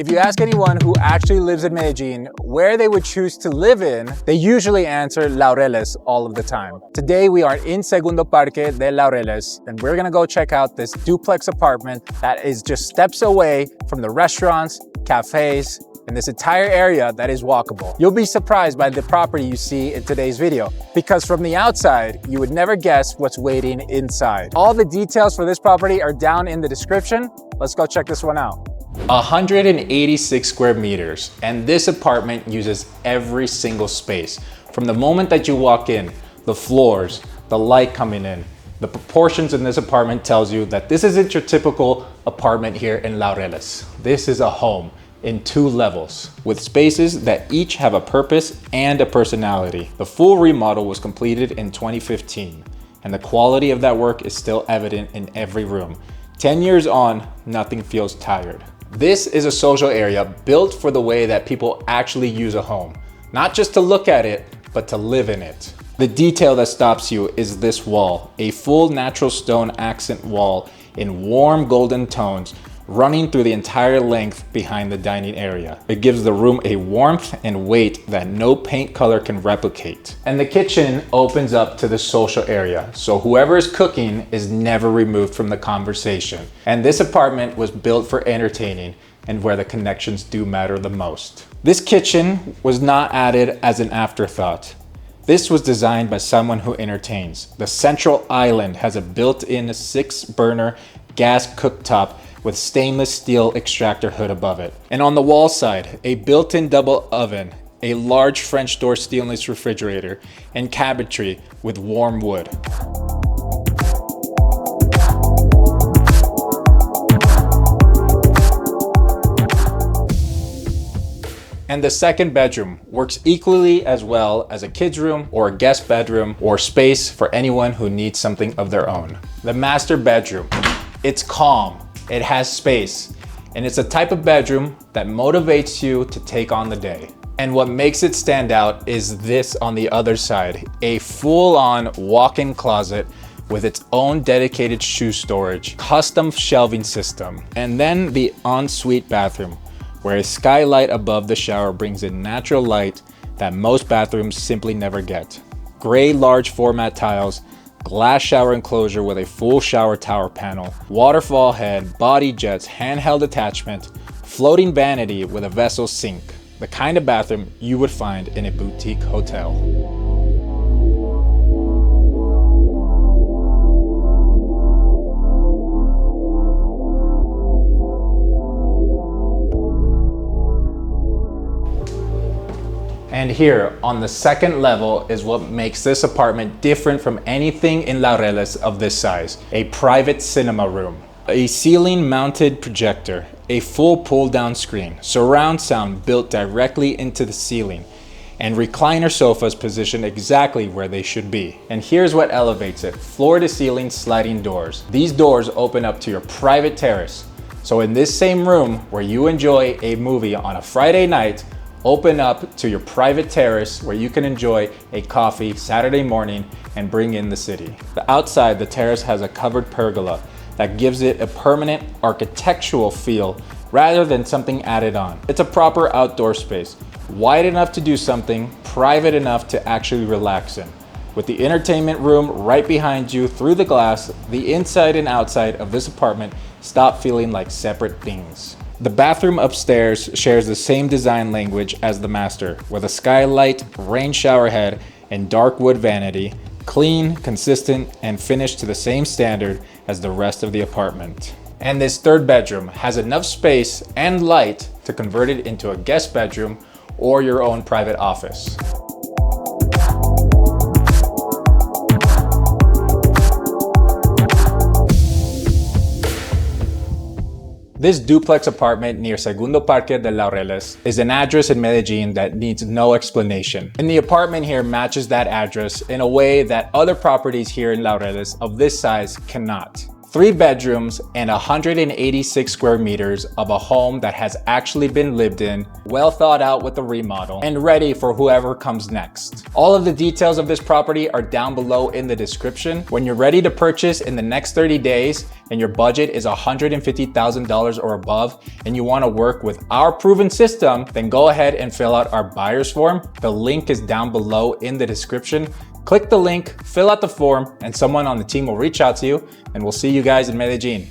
If you ask anyone who actually lives in Medellin where they would choose to live in, they usually answer Laureles all of the time. Today we are in Segundo Parque de Laureles, and we're gonna go check out this duplex apartment that is just steps away from the restaurants, cafes, and this entire area that is walkable. You'll be surprised by the property you see in today's video, because from the outside, you would never guess what's waiting inside. All the details for this property are down in the description. Let's go check this one out. 186 square meters, and this apartment uses every single space. From the moment that you walk in, the floors, the light coming in, the proportions in this apartment tells you that this isn't your typical apartment here in Laureles. This is a home in 2 levels with spaces that each have a purpose and a personality. The full remodel was completed in 2015, and the quality of that work is still evident in every room. 10 years on, nothing feels tired. This is a social area built for the way that people actually use a home, not just to look at it, but to live in it. The detail that stops you is this wall, a full natural stone accent wall in warm golden tones running through the entire length behind the dining area. It gives the room a warmth and weight that no paint color can replicate. And the kitchen opens up to the social area, so whoever is cooking is never removed from the conversation. And this apartment was built for entertaining and where the connections do matter the most. This kitchen was not added as an afterthought. This was designed by someone who entertains. The central island has a built-in 6-burner gas cooktop with stainless steel extractor hood above it. And on the wall side, a built-in double oven, a large French door stainless refrigerator, and cabinetry with warm wood. And the second bedroom works equally as well as a kid's room or a guest bedroom or space for anyone who needs something of their own. The master bedroom, it's calm. It has space, and it's a type of bedroom that motivates you to take on the day. And what makes it stand out is this on the other side, a full-on walk-in closet with its own dedicated shoe storage, custom shelving system, and then the ensuite bathroom, where a skylight above the shower brings in natural light that most bathrooms simply never get. Gray large format tiles, glass shower enclosure with a full shower tower panel, waterfall head, body jets, handheld attachment, floating vanity with a vessel sink, the kind of bathroom you would find in a boutique hotel. And here on the second level is what makes this apartment different from anything in Laureles of this size. A private cinema room, a ceiling mounted projector, a full pull down screen, surround sound built directly into the ceiling, and recliner sofas positioned exactly where they should be. And here's what elevates it, floor to ceiling sliding doors. These doors open up to your private terrace. So in this same room where you enjoy a movie on a Friday night, open up to your private terrace where you can enjoy a coffee Saturday morning and bring in the city. Outside, the terrace has a covered pergola that gives it a permanent architectural feel rather than something added on. It's a proper outdoor space, wide enough to do something, private enough to actually relax in. With the entertainment room right behind you through the glass, the inside and outside of this apartment stop feeling like separate things. The bathroom upstairs shares the same design language as the master, with a skylight, rain shower head, and dark wood vanity, clean, consistent, and finished to the same standard as the rest of the apartment. And this third bedroom has enough space and light to convert it into a guest bedroom or your own private office. This duplex apartment near Segundo Parque de Laureles is an address in Medellin that needs no explanation. And the apartment here matches that address in a way that other properties here in Laureles of this size cannot. 3 bedrooms and 186 square meters of a home that has actually been lived in, well thought out with the remodel, and ready for whoever comes next. All of the details of this property are down below in the description. When you're ready to purchase in the next 30 days and your budget is $150,000 or above and you want to work with our proven system, then go ahead and fill out our buyer's form. The link is down below in the description. Click the link, fill out the form, and someone on the team will reach out to you, and we'll see you guys in Medellin.